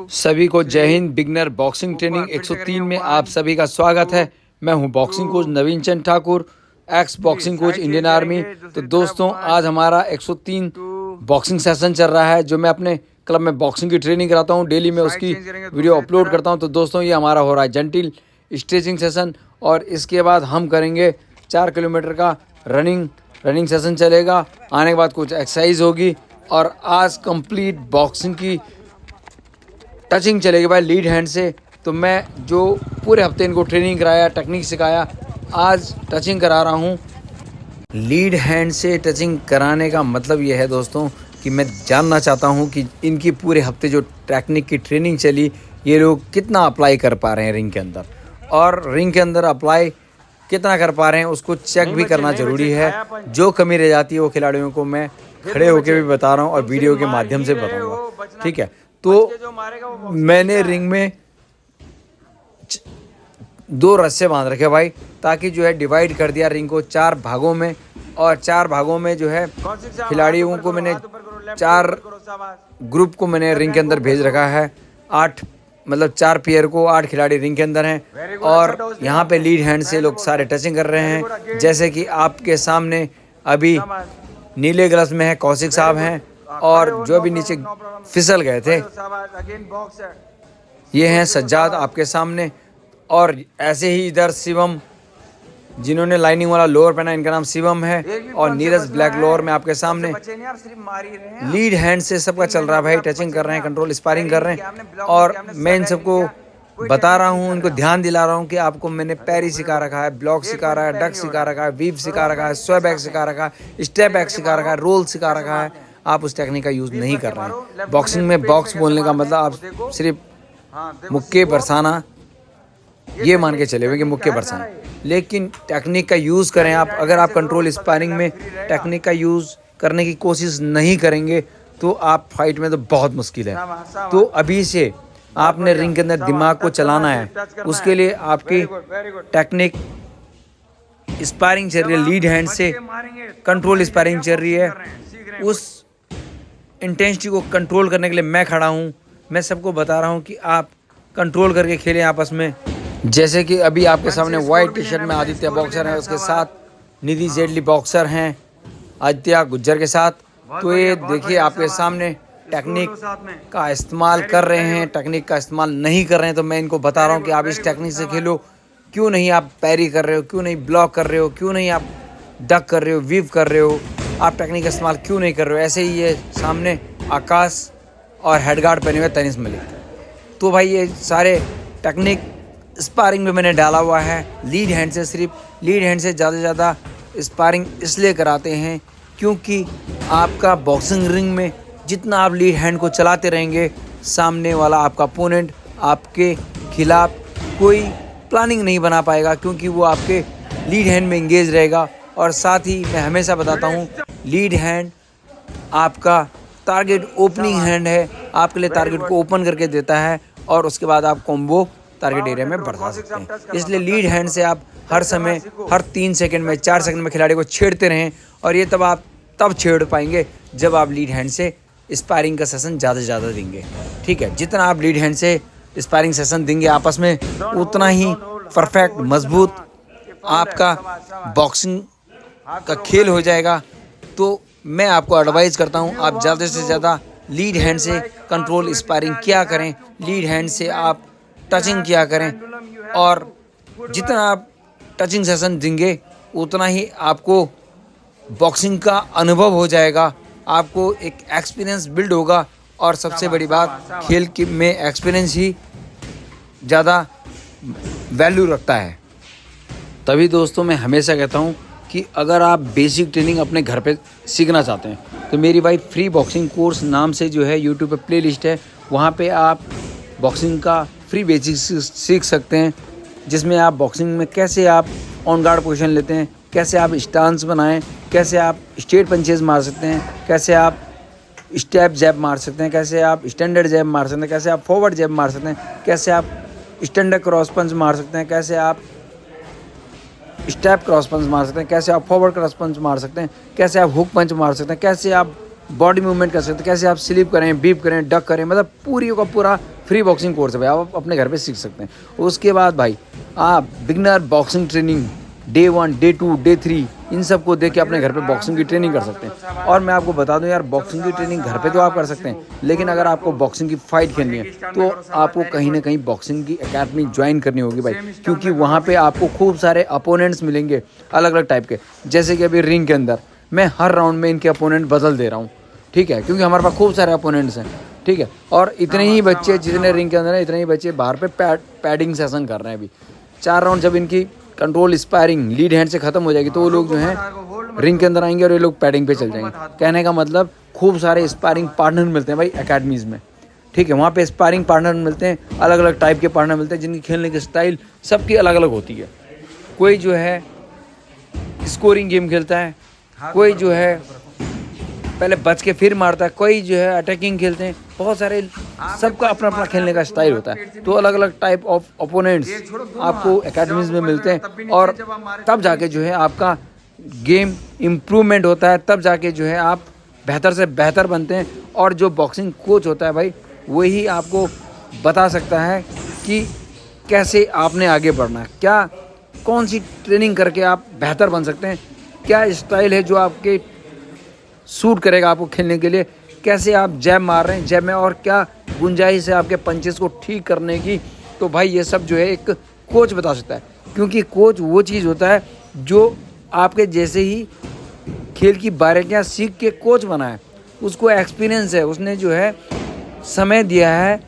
सभी को जय हिंद। बिगनर बॉक्सिंग ट्रेनिंग 103 में आप सभी का स्वागत है। मैं हूं boxing coach Naveen Chand Thakur, ex boxing coach Indian army. तो दोस्तों, आज हमारा 103 बॉक्सिंग सेशन चल रहा है, जो मैं अपने क्लब में बॉक्सिंग की ट्रेनिंग कराता हूं। डेली मैं उसकी वीडियो अपलोड करता हूं। तो दोस्तों, ये हमारा हो रहा है जेंटिल स्ट्रेचिंग सेशन, और इसके बाद हम करेंगे 4 किलोमीटर का रनिंग सेशन चलेगा। आने के बाद कुछ एक्सरसाइज होगी, और आज कंप्लीट बॉक्सिंग की टचिंग चलेगी भाई, लीड हैंड से। तो मैं जो पूरे हफ्ते इनको ट्रेनिंग कराया, टेक्निक सिखाया, आज टचिंग करा रहा हूँ। लीड हैंड से टचिंग कराने का मतलब ये है दोस्तों कि मैं जानना चाहता हूँ कि इनकी पूरे हफ्ते जो टेक्निक की ट्रेनिंग चली, ये लोग कितना अप्लाई कर पा रहे हैं रिंग के अंदर, और रिंग के अंदर अप्लाई कितना कर पा रहे हैं उसको चेक भी करना ज़रूरी है। जो कमी रह जाती है वो खिलाड़ियों को मैं खड़े होकर भी बता रहा हूँ और वीडियो के माध्यम से बताऊँगा, ठीक है। तो मैंने रिंग में 2 रस्से बांध रखे भाई, ताकि जो है डिवाइड कर दिया रिंग को 4 भागों में, और 4 भागों में जो है खिलाड़ियों को मैंने 4 ग्रुप को मैंने रिंग के अंदर भेज रखा है। 4 पेयर को 8 खिलाड़ी रिंग के अंदर हैं, और यहाँ पे लीड हैंड से लोग सारे टचिंग कर रहे हैं। जैसे कि आपके सामने अभी नीले ग्लव्स में है कौशिक साहब हैं, और जो भी नीचे फिसल गए थे ये हैं सज्जाद आपके सामने। और ऐसे ही इधर शिवम, जिन्होंने लाइनिंग वाला लोअर पहना, इनका नाम शिवम है, और नीरज ब्लैक लोअर में आपके सामने। लीड हैंड से सबका चल रहा है भाई, टचिंग कर रहे हैं, कंट्रोल स्पारिंग कर रहे हैं। और मैं इन सबको बता रहा हूँ, इनको ध्यान दिला रहा हूँ कि आपको मैंने पैरी सिखा रखा है, ब्लॉक सिखा रहा है, डक सिखा रखा है, वीव सिखा रखा है, स्वे बैक सिखा रखा है, स्टेप बैक सिखा रखा है, रोल सिखा रखा है। आप उस टेक्निक का यूज़ नहीं कर रहे हैं। बॉक्सिंग में बॉक्स बोलने का मतलब आप सिर्फ मुक्के बरसाना ये मान के चले हुए कि मुक्के बरसाना, लेकिन टेक्निक का यूज़ करें आप। अगर आप कंट्रोल स्पारिंग में टेक्निक का यूज़ करने की कोशिश नहीं करेंगे तो आप फाइट में तो बहुत मुश्किल है। तो अभी से आपने रिंग के अंदर दिमाग को चलाना है, उसके लिए आपकी टेक्निक स्पारिंग चल रही है, लीड हैंड से कंट्रोल स्पारिंग चल रही है। उस इंटेंसिटी को कंट्रोल करने के लिए मैं खड़ा हूँ। मैं सबको बता रहा हूँ कि आप कंट्रोल करके खेलें आपस में। जैसे कि अभी आपके सामने वाइट टी शर्ट में आदित्य बॉक्सर है, उसके साथ निधि जेटली बॉक्सर हैं आदित्य गुज्जर के साथ। तो ये देखिए आपके सामने टेक्निक का इस्तेमाल कर रहे हैं, टेक्निक का इस्तेमाल नहीं कर रहे हैं। तो मैं इनको बता रहा हूँ कि आप इस टेक्निक से खेलो। क्यों नहीं आप पैरी कर रहे हो, क्यों नहीं ब्लॉक कर रहे हो, क्यों नहीं आप डक कर रहे हो, वीव कर रहे हो, आप टेक्निक का इस्तेमाल क्यों नहीं कर रहे हो। ऐसे ही ये सामने आकाश और हेडगार्ड पहने हुए तनिष मलिक। तो भाई ये सारे टेक्निक स्पारिंग में मैंने डाला हुआ है। लीड हैंड से, सिर्फ लीड हैंड से ज़्यादा से ज़्यादा स्पारिंग इसलिए कराते हैं क्योंकि आपका बॉक्सिंग रिंग में जितना आप लीड हैंड को चलाते रहेंगे, सामने वाला आपका अपोनेंट आपके खिलाफ कोई प्लानिंग नहीं बना पाएगा, क्योंकि वो आपके लीड हैंड में इंगेज रहेगा। और साथ ही मैं हमेशा बताता हूँ, लीड हैंड आपका टारगेट ओपनिंग हैंड है, आपके लिए टारगेट को ओपन करके देता है, और उसके बाद आप कॉम्बो टारगेट एरिया में बढ़ा सकते हैं। इसलिए लीड हैंड से आप हर समय, हर 3 सेकंड में, 4 सेकंड में खिलाड़ी को छेड़ते रहें। और ये तब छेड़ पाएंगे जब आप लीड हैंड से स्पारिंग का सेशन ज़्यादा से ज़्यादा देंगे, ठीक है। जितना आप लीड हैंड से स्पारिंग सेशन देंगे आपस में, उतना ही परफेक्ट मजबूत आपका बॉक्सिंग का खेल हो जाएगा। तो मैं आपको एडवाइस करता हूँ, आप ज़्यादा से ज़्यादा लीड हैंड से कंट्रोल स्पारिंग किया करें, लीड हैंड से आप टचिंग किया करें, और जितना आप टचिंग सेशन देंगे उतना ही आपको बॉक्सिंग का अनुभव हो जाएगा, आपको एक एक्सपीरियंस बिल्ड होगा। और सबसे बड़ी बात, खेल की में एक्सपीरियंस ही ज़्यादा वैल्यू रखता है। तभी दोस्तों मैं हमेशा कहता हूँ कि अगर आप बेसिक ट्रेनिंग अपने घर पे सीखना चाहते हैं तो मेरी भाई फ्री बॉक्सिंग कोर्स नाम से जो है यूट्यूब पे प्लेलिस्ट है, वहाँ पे आप बॉक्सिंग का फ्री बेसिक सीख सकते हैं, जिसमें आप बॉक्सिंग में कैसे आप ऑन गार्ड पोजीशन लेते हैं, कैसे आप स्टांस बनाएं, कैसे आप स्ट्रेट पंचेज मार सकते हैं, कैसे आप स्टेप जैब मार सकते हैं, कैसे आप स्टैंडर्ड जैब मार सकते हैं, कैसे आप फॉरवर्ड जैब मार सकते हैं, कैसे आप स्टैंडर्ड क्रॉस पंच मार सकते हैं, कैसे आप स्टेप क्रॉस पंच मार सकते हैं, कैसे आप फॉरवर्ड क्रॉस पंच मार सकते हैं, कैसे आप हुक पंच मार सकते हैं, कैसे आप बॉडी मूवमेंट कर सकते हैं, कैसे आप स्लिप करें, बीप करें, डक करें, मतलब पूरी का पूरा फ्री बॉक्सिंग कोर्स है भाई, आप अपने घर पे सीख सकते हैं। उसके बाद भाई आप beginner boxing training day 1, day 2, day 3 इन सब को देख के अपने घर पे बॉक्सिंग की ट्रेनिंग कर सकते हैं। और मैं आपको बता दूं यार, बॉक्सिंग की ट्रेनिंग घर पे तो आप कर सकते हैं, लेकिन अगर आपको बॉक्सिंग की फाइट खेलनी है तो आपको कहीं ना कहीं बॉक्सिंग की एकेडमी ज्वाइन करनी होगी भाई, क्योंकि वहाँ पे आपको खूब सारे अपोनेंट्स मिलेंगे अलग अलग टाइप के। जैसे कि अभी रिंग के अंदर मैं हर राउंड में इनके अपोनेंट बदल दे रहा हूँ, ठीक है, क्योंकि हमारे पास खूब सारे अपोनेंट्स हैं, ठीक है। और इतने ही बच्चे जितने रिंग के अंदर हैं, इतने ही बच्चे बाहर पे पैडिंग सेशन कर रहे हैं अभी। 4 राउंड जब इनकी कंट्रोल स्पायरिंग लीड हैंड से खत्म हो जाएगी तो वो लोग जो हैं रिंग के अंदर आएंगे और ये लोग पैडिंग पे चल जाएंगे। कहने का मतलब खूब सारे स्पायरिंग पार्टनर मिलते हैं भाई एकेडमीज़ में, ठीक है। वहाँ पे स्पायरिंग पार्टनर मिलते हैं, अलग अलग टाइप के पार्टनर मिलते हैं, जिनकी खेलने की स्टाइल सबकी अलग अलग होती है। कोई जो है स्कोरिंग गेम खेलता है, कोई जो है पहले बच के फिर मारता है, कोई जो है अटैकिंग खेलते हैं, बहुत सारे सबका अपना अपना खेलने का स्टाइल होता है। तो अलग अलग टाइप ऑफ ओपोनेंट्स आपको एकेडमीज में मिलते हैं और तब जाके जो है आपका गेम इम्प्रूवमेंट होता है, तब जाके जो है आप बेहतर से बेहतर बनते हैं। और जो बॉक्सिंग कोच होता है भाई, वही आपको बता सकता है कि कैसे आपने आगे बढ़ना है, क्या कौन सी ट्रेनिंग करके आप बेहतर बन सकते हैं, क्या स्टाइल है जो आपके सूट करेगा आपको खेलने के लिए, कैसे आप जैब मार रहे हैं, जैब में और क्या गुंजाइश है आपके पंचेस को ठीक करने की। तो भाई ये सब जो है एक कोच बता सकता है, क्योंकि कोच वो चीज़ होता है जो आपके जैसे ही खेल की बारीकियाँ सीख के कोच बना है, उसको एक्सपीरियंस है, उसने जो है समय दिया है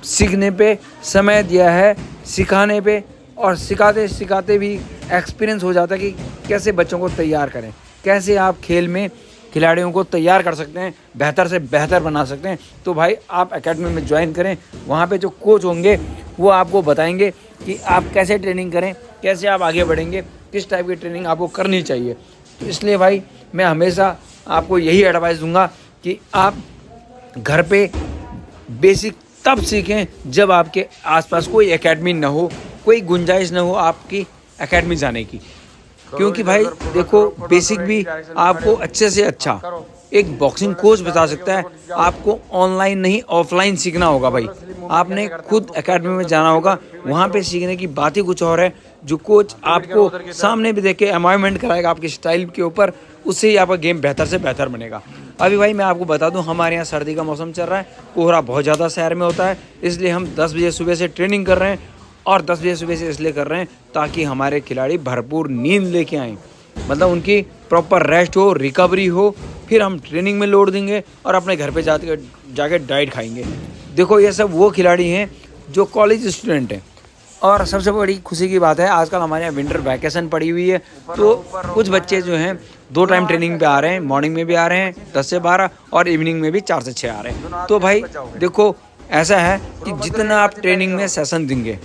सीखने पे, समय दिया है सिखाने पे, और सिखाते सिखाते भी एक्सपीरियंस हो जाता है कि कैसे बच्चों को तैयार करें, कैसे आप खेल में खिलाड़ियों को तैयार कर सकते हैं, बेहतर से बेहतर बना सकते हैं। तो भाई आप एकेडमी में ज्वाइन करें, वहाँ पे जो कोच होंगे वो आपको बताएंगे कि आप कैसे ट्रेनिंग करें, कैसे आप आगे बढ़ेंगे, किस टाइप की ट्रेनिंग आपको करनी चाहिए। तो इसलिए भाई मैं हमेशा आपको यही एडवाइस दूंगा कि आप घर पे बेसिक तब सीखें जब आपके आसपास कोई एकेडमी ना हो, कोई गुंजाइश ना हो आपकी एकेडमी जाने की। क्योंकि भाई देखो, बेसिक भी आपको अच्छे से अच्छा एक बॉक्सिंग कोच बता सकता है, आपको ऑनलाइन नहीं ऑफलाइन सीखना होगा भाई। आपने खुद एकेडमी में जाना होगा, वहाँ पे सीखने की बात ही कुछ और है। जो कोच आपको सामने भी देख के एनवायरनमेंट कराएगा आपके स्टाइल के ऊपर, उससे ही आपका गेम बेहतर से बेहतर बनेगा। अभी भाई मैं आपको बता दूं, हमारे यहाँ सर्दी का मौसम चल रहा है, कोहरा बहुत ज़्यादा शहर में होता है, इसलिए हम 10 बजे सुबह से ट्रेनिंग कर रहे हैं। और 10 बजे सुबह से इसलिए कर रहे हैं ताकि हमारे खिलाड़ी भरपूर नींद लेके आएँ, मतलब उनकी प्रॉपर रेस्ट हो, रिकवरी हो, फिर हम ट्रेनिंग में लोड देंगे और अपने घर पे जाके डाइट खाएंगे। देखो ये सब वो खिलाड़ी हैं जो कॉलेज स्टूडेंट हैं। और सबसे बड़ी खुशी की बात है, आजकल हमारे यहाँ विंटर वैकेशन पड़ी हुई है, तो कुछ बच्चे जो हैं 2 टाइम ट्रेनिंग पे आ रहे हैं, मॉर्निंग में भी आ रहे हैं 10 से 12 और इवनिंग में भी 4 से 6 आ रहे हैं। तो भाई देखो ऐसा है कि जितना आप ट्रेनिंग में सेशन देंगे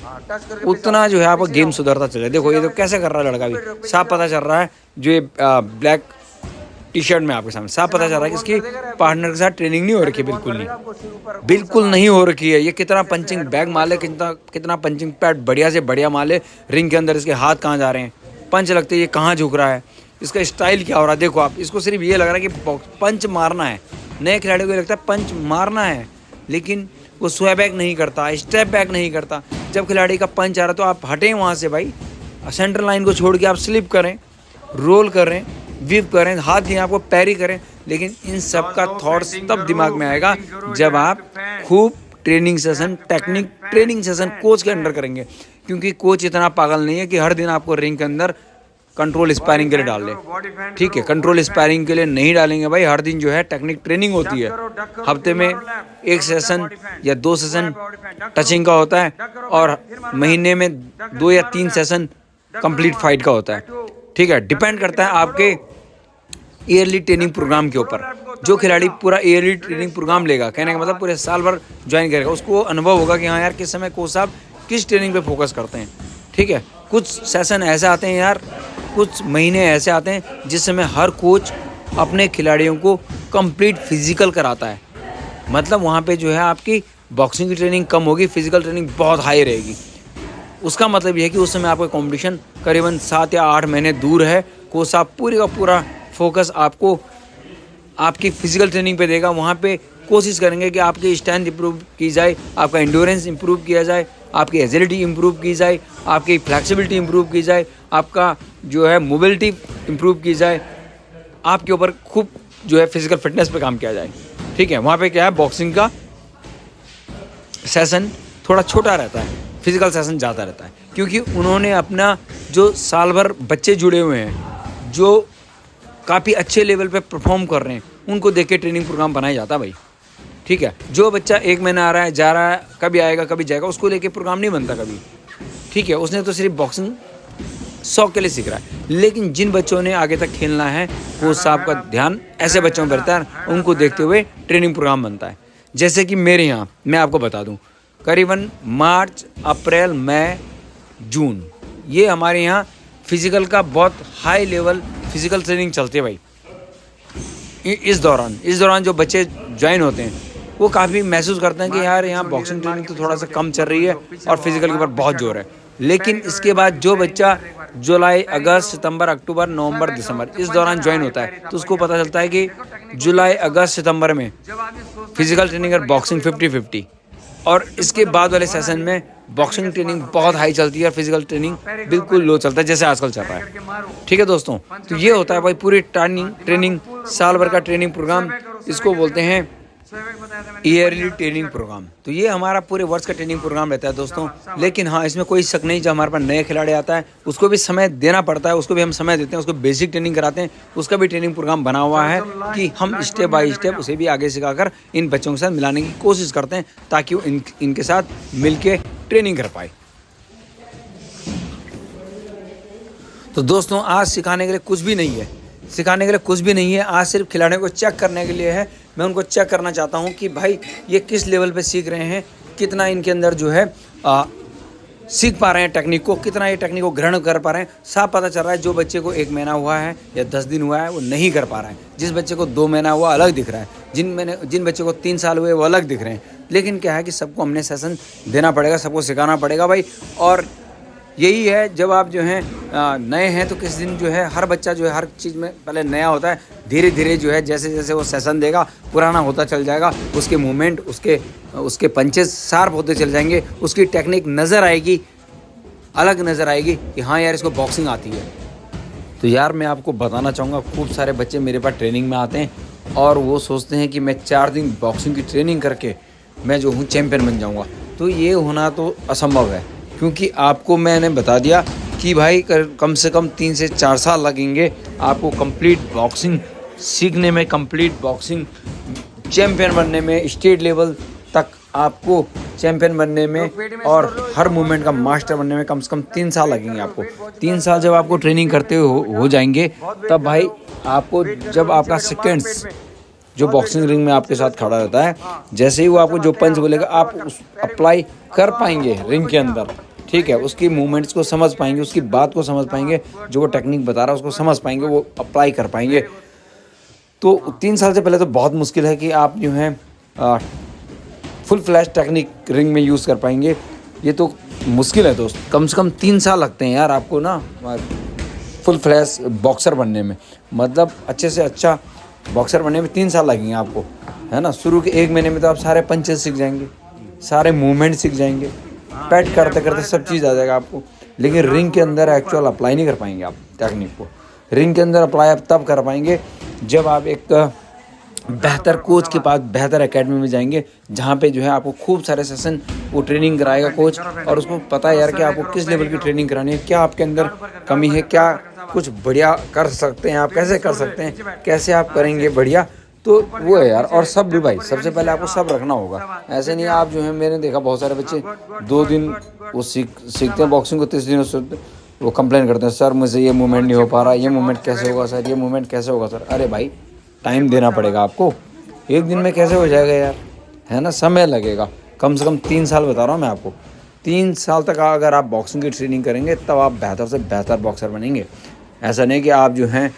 उतना जो है आपका गेम सुधरता चले। देखो ये तो कैसे कर रहा है लड़का, भी साफ पता चल रहा है, जो ये ब्लैक टी शर्ट में आपके सामने साफ पता चल रहा है कि इसकी पार्टनर के साथ ट्रेनिंग नहीं हो रखी है, बिल्कुल नहीं हो रखी है। ये कितना पंचिंग बैग माल है, कितना पंचिंग पैड बढ़िया से बढ़िया माल है, रिंग के अंदर इसके हाथ कहाँ जा रहे हैं, पंच लगते हैं ये कहाँ झुक रहा है, इसका स्टाइल क्या हो रहा है। देखो आप, इसको सिर्फ ये लग रहा है कि पंच मारना है। नए खिलाड़ियों को लगता है पंच मारना है, लेकिन वो स्वैग बैक नहीं करता, स्टेप बैक नहीं करता। जब खिलाड़ी का पंच आ रहा है तो आप हटें वहाँ से भाई, सेंटर लाइन को छोड़ के आप स्लिप करें, रोल करें, विप करें, हाथ दिए आपको पैरी करें। लेकिन इन सब का थॉट्स तब दिमाग में आएगा जब आप खूब training session, technique training session coach के अंडर करेंगे। क्योंकि कोच इतना पागल नहीं है कि हर दिन आपको रिंग के अंदर कंट्रोल स्पायरिंग के लिए डाल लें, ठीक है। कंट्रोल स्पायरिंग के लिए नहीं डालेंगे भाई, हर दिन जो है टेक्निक ट्रेनिंग होती है। हफ्ते में 1 सेशन या 2 सेशन टचिंग का होता है और महीने में 2 या 3 सेशन कंप्लीट फाइट का होता है, ठीक है। डिपेंड करता है आपके ईयरली ट्रेनिंग प्रोग्राम के ऊपर। जो खिलाड़ी पूरा ईयरली ट्रेनिंग प्रोग्राम लेगा, कहने का मतलब पूरे साल भर ज्वाइन करेगा, उसको अनुभव होगा कि हाँ यार किस समय कोच साहब किस ट्रेनिंग पे फोकस करते हैं, ठीक है। कुछ सेशन ऐसे आते हैं यार, कुछ महीने ऐसे आते हैं जिस समय हर कोच अपने खिलाड़ियों को कंप्लीट फिजिकल कराता है। मतलब वहाँ पे जो है आपकी बॉक्सिंग की ट्रेनिंग कम होगी, फिजिकल ट्रेनिंग बहुत हाई रहेगी। उसका मतलब ये है कि उस समय आपका कंपटीशन करीबन 7 या 8 महीने दूर है। कोच साहब पूरी का पूरा फोकस आपको आपकी फिजिकल ट्रेनिंग पे देगा, वहाँ पे कोशिश करेंगे कि आपकी स्ट्रेंथ इंप्रूव की जाए, आपका एंड्योरेंस इंप्रूव किया जाए, आपकी एजिलिटी इंप्रूव की जाए, आपकी फ्लेक्सिबिलिटी इंप्रूव की जाए, आपका जो है मोबिलिटी इंप्रूव की जाए, आपके ऊपर खूब जो है फिजिकल फिटनेस पे काम किया जाए। ठीक है, वहाँ पे क्या है, बॉक्सिंग का सेशन थोड़ा छोटा रहता है, फिजिकल सेशन ज़्यादा रहता है, क्योंकि उन्होंने अपना जो साल भर बच्चे जुड़े हुए हैं जो काफ़ी अच्छे लेवल पे परफॉर्म कर रहे हैं, उनको देख के ट्रेनिंग प्रोग्राम बनाया जाता है भाई। ठीक है, जो बच्चा 1 महीना आ रहा है जा रहा है, कभी आएगा कभी जाएगा, उसको लेके प्रोग्राम नहीं बनता कभी। ठीक है, उसने तो सिर्फ बॉक्सिंग शौक के लिए सीख रहा है। लेकिन जिन बच्चों ने आगे तक खेलना है, वो साहब का ध्यान ऐसे बच्चों पर रहता है, उनको देखते हुए ट्रेनिंग प्रोग्राम बनता है। जैसे कि मेरे यहाँ मैं आपको बता दूँ, करीबन मार्च, अप्रैल, मई, जून, ये हमारे यहाँ फिज़िकल का बहुत हाई लेवल फिज़िकल ट्रेनिंग चलती है भाई। इस दौरान जो बच्चे ज्वाइन होते हैं वो काफ़ी महसूस करते हैं कि यार यहाँ बॉक्सिंग ट्रेनिंग तो थोड़ा सा कम चल रही है और फिज़िकल के ऊपर बहुत जोर है। लेकिन इसके बाद जो बच्चा जुलाई, अगस्त, सितंबर, अक्टूबर, नवंबर, दिसंबर इस दौरान ज्वाइन होता है, तो उसको पता चलता है कि जुलाई, अगस्त, सितंबर में फिज़िकल ट्रेनिंग और बॉक्सिंग 50-50, और इसके बाद वाले सेशन में बॉक्सिंग ट्रेनिंग बहुत हाई चलती है और फिजिकल ट्रेनिंग बिल्कुल लो चलता है, जैसे आजकल चल रहा है। ठीक है दोस्तों, तो ये होता है भाई पूरी ट्रेनिंग साल भर का ट्रेनिंग प्रोग्राम, इसको बोलते हैं ईयरली ट्रेनिंग प्रोग्राम। तो ये हमारा पूरे वर्ष का ट्रेनिंग प्रोग्राम रहता है दोस्तों। लेकिन हाँ, इसमें कोई शक नहीं, जब हमारे पास नए खिलाड़ी आता है उसको भी समय देना पड़ता है, उसको भी हम समय देते हैं, उसको बेसिक ट्रेनिंग कराते हैं, उसका भी ट्रेनिंग प्रोग्राम बना हुआ है कि हम स्टेप बाय स्टेप उसे भी आगे सिखाकर इन बच्चों के साथ मिलाने की कोशिश करते हैं, ताकि वो इनके साथ मिल के ट्रेनिंग कर पाए। तो दोस्तों, आज सिखाने के लिए कुछ भी नहीं है, आज सिर्फ खिलाड़ियों को चेक करने के लिए है। मैं उनको चेक करना चाहता हूं कि भाई ये किस लेवल पे सीख रहे हैं, कितना इनके अंदर जो है सीख पा रहे हैं टेक्निक को, कितना ये टेक्निक को ग्रहण कर पा रहे हैं। साफ पता चल रहा है जो बच्चे को 1 महीना हुआ है या 10 दिन हुआ है वो नहीं कर पा रहा है, जिस बच्चे को 2 महीना हुआ अलग दिख रहा है, जिन बच्चे को 3 साल हुए वो अलग दिख रहे हैं। लेकिन क्या है कि सबको हमने सेशन देना पड़ेगा, सबको सिखाना पड़ेगा भाई। और यही है, जब आप जो हैं नए हैं तो किस दिन जो है हर बच्चा जो है हर चीज़ में पहले नया होता है, धीरे धीरे जो है जैसे जैसे वो सेशन देगा पुराना होता चल जाएगा, उसके मूवमेंट, उसके पंचेस शार्प होते चल जाएंगे, उसकी टेक्निक नज़र आएगी, अलग नज़र आएगी कि हाँ यार इसको बॉक्सिंग आती है। तो यार मैं आपको बताना चाहूँगा, खूब सारे बच्चे मेरे पास ट्रेनिंग में आते हैं और वो सोचते हैं कि मैं 4 दिन बॉक्सिंग की ट्रेनिंग करके मैं जो हूँ चैम्पियन बन जाऊँगा। तो ये होना तो असंभव है, क्योंकि आपको मैंने बता दिया कि भाई कम से कम 3 से 4 साल लगेंगे आपको कंप्लीट बॉक्सिंग सीखने में, कंप्लीट बॉक्सिंग चैम्पियन बनने में, स्टेट लेवल तक आपको चैम्पियन बनने में और हर मूवमेंट का मास्टर बनने में कम से कम 3 साल लगेंगे आपको। 3 साल जब आपको ट्रेनिंग करते हो जाएंगे, तब भाई आपको जब आपका सेकेंड्स जो बॉक्सिंग रिंग में आपके साथ खड़ा रहता है, जैसे ही वो आपको जो पंच बोलेगा आप उस अप्लाई कर पाएंगे रिंग के अंदर। ठीक है, उसकी मूवमेंट्स को समझ पाएंगे, उसकी बात को समझ पाएंगे, जो वो टेक्निक बता रहा है उसको समझ पाएंगे, वो अप्लाई कर पाएंगे। तो 3 साल से पहले तो बहुत मुश्किल है कि आप जो है फुल फ्लैश टेक्निक रिंग में यूज़ कर पाएंगे, ये तो मुश्किल है दोस्त। कम से कम 3 साल लगते हैं यार आपको ना फुल फ्लैश बॉक्सर बनने में, मतलब अच्छे से अच्छा बॉक्सर बनने में 3 साल लगेंगे आपको, है ना। शुरू के 1 महीने में तो आप सारे पंचेस सीख जाएंगे, सारे मूवमेंट सीख जाएंगे, पैट करते करते सब चीज़ आ जाएगा आपको। लेकिन रिंग के अंदर एक्चुअल अप्लाई नहीं कर पाएंगे आप टेक्निक को। रिंग के अंदर अप्लाई आप तब कर पाएंगे जब आप एक बेहतर कोच के पास, बेहतर एकेडमी में जाएंगे, जहाँ पे जो है आपको खूब सारे सेशन वो ट्रेनिंग कराएगा कोच, और उसको पता है यार कि आपको किस लेवल की ट्रेनिंग करानी है, क्या आपके अंदर कमी है, क्या कुछ बढ़िया कर सकते हैं आप, कैसे कर सकते हैं, कैसे आप करेंगे बढ़िया। तो वो है यार। और सब भी भाई, सबसे पहले आपको सब रखना होगा। ऐसे नहीं आप जो है, मैंने देखा बहुत सारे बच्चे 2 दिन वो सीखते हैं बॉक्सिंग को, 3 दिनों से वो कंप्लेन करते हैं, सर मुझे ये मूवमेंट नहीं हो पा रहा, ये मूवमेंट कैसे होगा सर, ये मूवमेंट कैसे होगा सर। अरे भाई टाइम देना पड़ेगा आपको, 1 दिन में कैसे हो जाएगा यार, है ना, समय लगेगा। कम से कम 3 साल बता रहा हूँ मैं आपको। 3 साल तक अगर आप बॉक्सिंग की ट्रेनिंग करेंगे तब आप बेहतर से बेहतर बॉक्सर बनेंगे। ऐसा नहीं कि आप जो हैं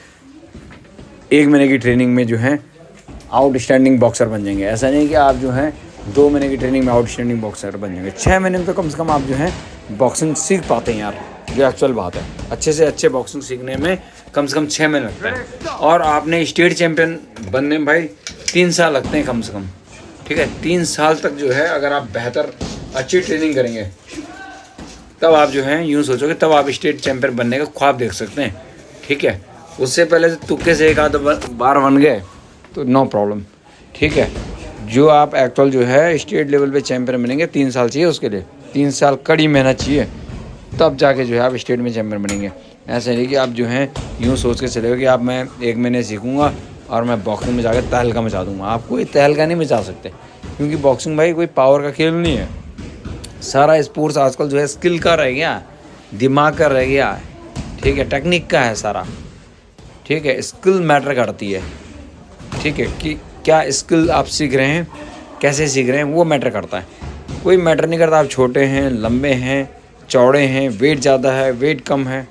1 महीने की ट्रेनिंग में जो है आउटस्टैंडिंग बॉक्सर बन जाएंगे। ऐसा नहीं कि आप जो हैं 2 महीने की ट्रेनिंग में आउटस्टैंडिंग बॉक्सर बन जाएंगे। 6 महीने में तो कम से कम आप जो हैं बॉक्सिंग सीख पाते हैं यार, जो एक्चुअल बात है। अच्छे से अच्छे बॉक्सिंग सीखने में कम से कम 6 महीने लगता है। और आपने स्टेट चैम्पियन बनने में भाई 3 साल लगते हैं कम से कम, ठीक है। 3 साल तक जो है अगर आप बेहतर अच्छी ट्रेनिंग करेंगे तब आप जो है यूँ सोचोगे तब आप स्टेट चैम्पियन बनने का ख्वाब देख सकते हैं, ठीक है। उससे पहले तुक्के से एक आध बार बन गए तो नो प्रॉब्लम, ठीक है। जो आप एक्चुअल जो है स्टेट लेवल पे चैम्पियन बनेंगे 3 साल चाहिए उसके लिए, 3 साल कड़ी मेहनत चाहिए, तब जाके जो है आप स्टेट में चैम्पियन बनेंगे। ऐसा नहीं कि आप जो हैं यूँ सोच के चले हो कि आप मैं 1 महीने सीखूँगा और मैं बॉक्सिंग में जाकर तहलका मचा दूँगा। आप कोई तहलका नहीं मचा सकते, क्योंकि बॉक्सिंग भाई कोई पावर का खेल नहीं है। सारा स्पोर्ट्स आजकल जो है स्किल का रह गया, दिमाग का रह गया, ठीक है, टेक्निक का है सारा, ठीक है। स्किल मैटर करती है, ठीक है, कि क्या स्किल आप सीख रहे हैं, कैसे सीख रहे हैं, वो मैटर करता है। कोई मैटर नहीं करता आप छोटे हैं, लंबे हैं, चौड़े हैं, वेट ज़्यादा है, वेट कम है,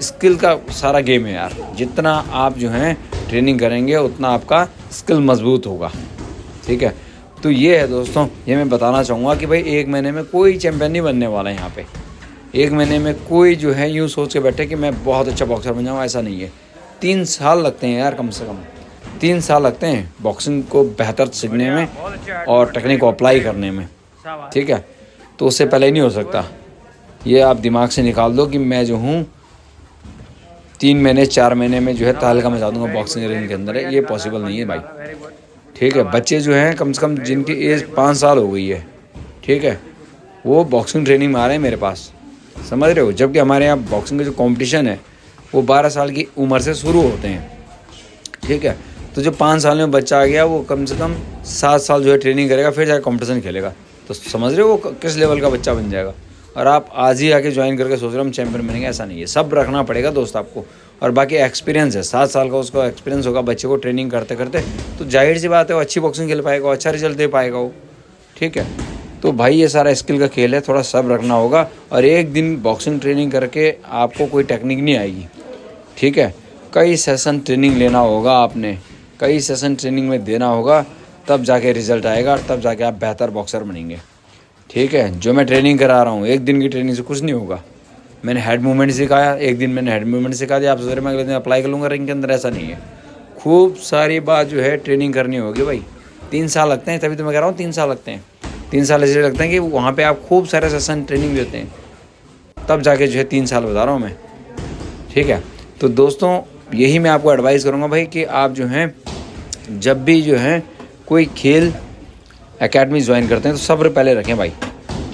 स्किल का सारा गेम है यार। जितना आप जो हैं ट्रेनिंग करेंगे उतना आपका स्किल मजबूत होगा, ठीक है। तो ये है दोस्तों, ये मैं बताना चाहूँगा कि भाई 1 महीने में कोई चैम्पियन नहीं बनने वाला है यहाँ पे। 1 महीने में कोई जो है यूँ सोच के बैठे कि मैं बहुत अच्छा बॉक्सर बन जाऊँ, ऐसा नहीं है। 3 साल लगते हैं यार, कम से कम 3 साल लगते हैं बॉक्सिंग को बेहतर सीखने में और टेक्निक को अप्लाई करने में, ठीक है। तो उससे पहले ही नहीं हो सकता। ये आप दिमाग से निकाल दो कि मैं जो हूँ 3 महीने 4 महीने में जो है तहलका मचा दूँगा बॉक्सिंग रिंग के अंदर है, ये पॉसिबल नहीं है भाई, ठीक है। बच्चे जो हैं कम से कम जिनकी एज 5 साल हो गई है, ठीक है, वो बॉक्सिंग ट्रेनिंग में आ रहे हैं मेरे पास, समझ रहे हो। जबकि हमारे यहाँ बॉक्सिंग का जो कंपटीशन है वो 12 साल की उम्र से शुरू होते हैं, ठीक है। तो जो 5 साल में बच्चा आ गया वो कम से कम 7 साल जो है ट्रेनिंग करेगा, फिर जाकर कंपटीशन खेलेगा। तो समझ रहे हो वो किस लेवल का बच्चा बन जाएगा। और आप आज ही आके ज्वाइन करके सोच रहे हो हम चैम्पियन बनेंगे, ऐसा नहीं है। सब रखना पड़ेगा दोस्त आपको। और बाकी एक्सपीरियंस है, 7 साल का उसका एक्सपीरियंस होगा बच्चे को ट्रेनिंग करते करते, तो जाहिर सी बात है वो अच्छी बॉक्सिंग खेल पाएगा, अच्छा रिजल्ट दे पाएगा वो, ठीक है। तो भाई ये सारा स्किल का खेल है, थोड़ा सब रखना होगा। और एक दिन बॉक्सिंग ट्रेनिंग करके आपको कोई टेक्निक नहीं आएगी, ठीक है। कई सेशन ट्रेनिंग लेना होगा आपने, कई सेशन ट्रेनिंग में देना होगा, तब जाके रिज़ल्ट आएगा, तब जाके आप बेहतर बॉक्सर बनेंगे, ठीक है। जो मैं ट्रेनिंग करा रहा हूँ 1 दिन की ट्रेनिंग से कुछ नहीं होगा। मैंने हेड मूवमेंट सिखाया, 1 दिन मैंने हेड मूवमेंट सिखा दिया, आप सोच रहे मैं अगले दिन अप्लाई कर लूँगा रिंग के अंदर, ऐसा नहीं है। खूब सारी बात जो है ट्रेनिंग करनी होगी भाई। 3 साल लगते हैं, तभी तो मैं कह रहा हूँ 3 साल लगते हैं। 3 साल इसलिए लगते हैं कि वहाँ पे आप खूब सारे सेशन ट्रेनिंग देते हैं, तब जाके जो है 3 साल बता रहा हूँ मैं, ठीक है। तो दोस्तों यही मैं आपको एडवाइस करूँगा भाई कि आप जो हैं जब भी जो है कोई खेल एकेडमी ज्वाइन करते हैं तो सब्र पहले रखें भाई,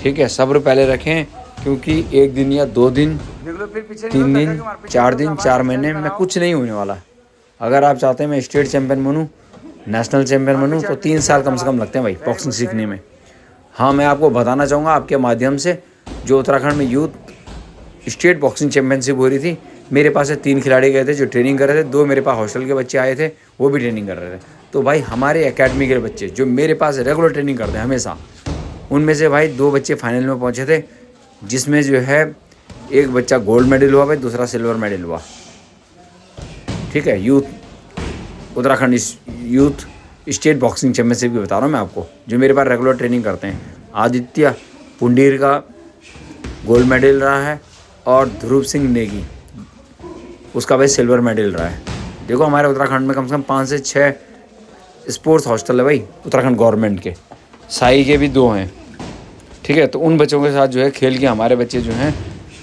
ठीक है। सब्र पहले रखें, क्योंकि 1 दिन या 2 दिन, 3 दिन, 4 दिन, 4 महीने में कुछ नहीं होने वाला। अगर आप चाहते हैं मैं स्टेट चैम्पियन बनूँ, नेशनल चैम्पियन बनूँ, तो 3 साल कम से कम लगते हैं भाई बॉक्सिंग सीखने में। हाँ, मैं आपको बताना चाहूँगा आपके माध्यम से, जो उत्तराखंड में यूथ स्टेट बॉक्सिंग चैम्पियनशिप हो रही थी, मेरे पास से 3 खिलाड़ी गए थे जो ट्रेनिंग कर रहे थे, 2 मेरे पास हॉस्टल के बच्चे आए थे वो भी ट्रेनिंग कर रहे थे। तो भाई हमारे एकेडमी के बच्चे जो मेरे पास रेगुलर ट्रेनिंग करते हैं हमेशा, उनमें से भाई 2 बच्चे फाइनल में पहुंचे थे, जिसमें जो है एक बच्चा गोल्ड मेडल हुआ भाई, दूसरा सिल्वर मेडल हुआ, ठीक है। Youth Uttarakhand youth state boxing championship की बता रहा हूँ मैं आपको, जो मेरे पास रेगुलर ट्रेनिंग करते हैं। आदित्य पुंडीर का गोल्ड मेडल रहा है और ध्रुव सिंह नेगी उसका भाई सिल्वर मेडल रहा है। देखो हमारे उत्तराखंड में कम से कम 5 से 6 स्पोर्ट्स हॉस्टल है भाई उत्तराखंड गवर्नमेंट के, साई के भी 2 हैं, ठीक है। तो उन बच्चों के साथ जो है खेल के हमारे बच्चे जो हैं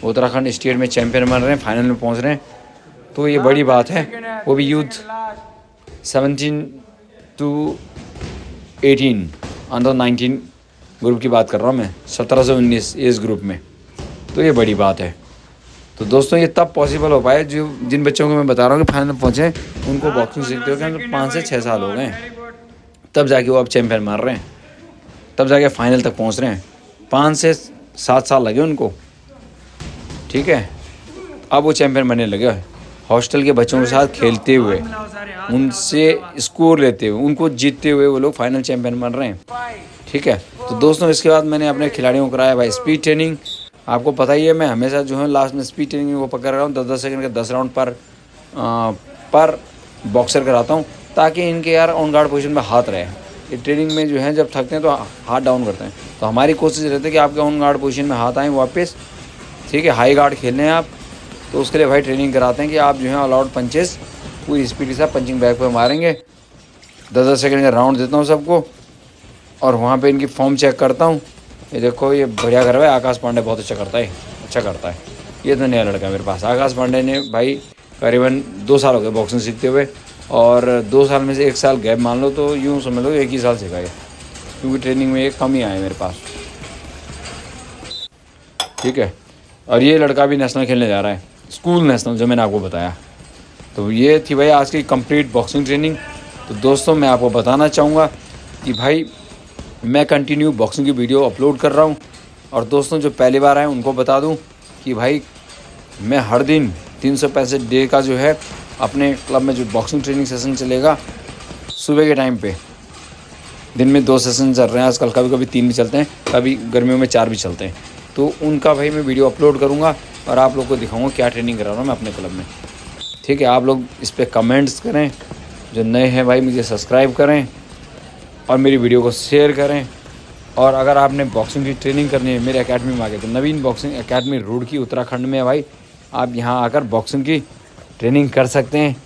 उत्तराखंड स्टेट में चैम्पियन बन रहे हैं, फाइनल में पहुंच रहे हैं, तो ये बड़ी बात है। वो भी यूथ 17 to 18 अंडर 19 ग्रुप की बात कर रहा हूँ मैं, 17 से 19 एज ग्रुप में, तो ये बड़ी बात है। तो दोस्तों ये तब पॉसिबल हो पाए जो जिन बच्चों को मैं बता रहा हूँ कि फाइनल पहुँचे, उनको बॉक्सिंग सीखते हो कि 5 से 6 साल हो गए, तब जाके वो अब चैम्पियन मार रहे हैं, तब जाके फाइनल तक पहुँच रहे हैं। 5 से 7 साल लगे उनको, ठीक है। अब वो चैम्पियन बनने लगे, हॉस्टल के बच्चों के साथ खेलते हुए, उनसे स्कोर लेते हुए, उनको जीतते हुए वो लोग फाइनल चैम्पियन बन रहे हैं, ठीक है। तो दोस्तों इसके बाद मैंने अपने खिलाड़ियों को कराया भाई स्पीड ट्रेनिंग। आपको पता ही है मैं हमेशा जो है लास्ट में स्पीड ट्रेनिंग को पकड़ रहा हूँ, 10-10 सेकंड के 10 राउंड पर बॉक्सर कराता हूँ, ताकि इनके यार ऑन गार्ड पोजीशन में हाथ रहे। ये ट्रेनिंग में जो है जब थकते हैं तो हाथ डाउन करते हैं, तो हमारी कोशिश रहती है कि आपके ऑन गार्ड पोजीशन में हाथ आएँ वापस, ठीक है। हाई गार्ड खेलने हैं आप, तो उसके लिए भाई ट्रेनिंग कराते हैं कि आप जो है ऑल आउट पंचेस पूरी स्पीड के साथ पंचिंग बैग पे मारेंगे। 10-10 सेकंड का राउंड देता हूँ सबको और वहाँ पे इनकी फॉर्म चेक करता हूँ। ये देखो ये बढ़िया कर रहा है आकाश पांडे, बहुत अच्छा करता है। ये तो नया लड़का है मेरे पास। आकाश पांडे ने भाई करीबन 2 साल हो गए बॉक्सिंग सीखते हुए और 2 साल में से 1 साल गैप मान लो तो यूँ समझ लो 1 ही साल सीखा है, क्योंकि ट्रेनिंग में एक कम ही आए मेरे पास। ठीक है, और ये लड़का भी नेशनल खेलने जा रहा है, स्कूल नेशनल, जो मैंने आपको बताया। तो ये थी भाई आज की कंप्लीट बॉक्सिंग ट्रेनिंग। तो दोस्तों मैं आपको बताना चाहूँगा कि भाई मैं कंटिन्यू बॉक्सिंग की वीडियो अपलोड कर रहा हूँ। और दोस्तों जो पहली बार आए उनको बता दूँ कि भाई मैं हर दिन 365 डे का जो है अपने क्लब में जो बॉक्सिंग ट्रेनिंग सेशन चलेगा सुबह के टाइम पे, दिन में 2 सेशन चल रहे हैं आजकल, कभी कभी 3 भी चलते हैं, कभी गर्मियों में 4 भी चलते हैं। तो उनका भाई मैं वीडियो अपलोड करूँगा और आप लोग को दिखाऊँगा क्या ट्रेनिंग करा रहा हूँ मैं अपने क्लब में। ठीक है, आप लोग इस पर कमेंट्स करें, जो नए हैं भाई मुझे सब्सक्राइब करें और मेरी वीडियो को शेयर करें। और अगर आपने बॉक्सिंग की ट्रेनिंग करनी है मेरे एकेडमी में आके, तो नवीन बॉक्सिंग एकेडमी रुड़की उत्तराखंड में है भाई, आप यहाँ आकर बॉक्सिंग की ट्रेनिंग कर सकते हैं।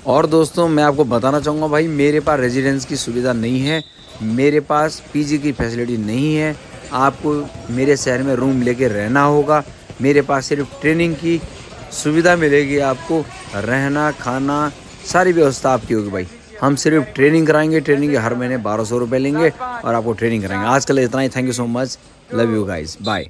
और दोस्तों मैं आपको बताना चाहूँगा भाई मेरे पास रेजिडेंस की सुविधा नहीं है, मेरे पास पीजी की फैसिलिटी नहीं है, आपको मेरे शहर में रूम लेके रहना होगा। मेरे पास सिर्फ ट्रेनिंग की सुविधा मिलेगी, आपको रहना खाना सारी व्यवस्था आपकी होगी भाई। हम सिर्फ ट्रेनिंग कराएंगे, ट्रेनिंग के हर महीने 1200 रुपये लेंगे और आपको ट्रेनिंग कराएंगे। आज के लिए इतना ही, thank you so much, love you guys, bye.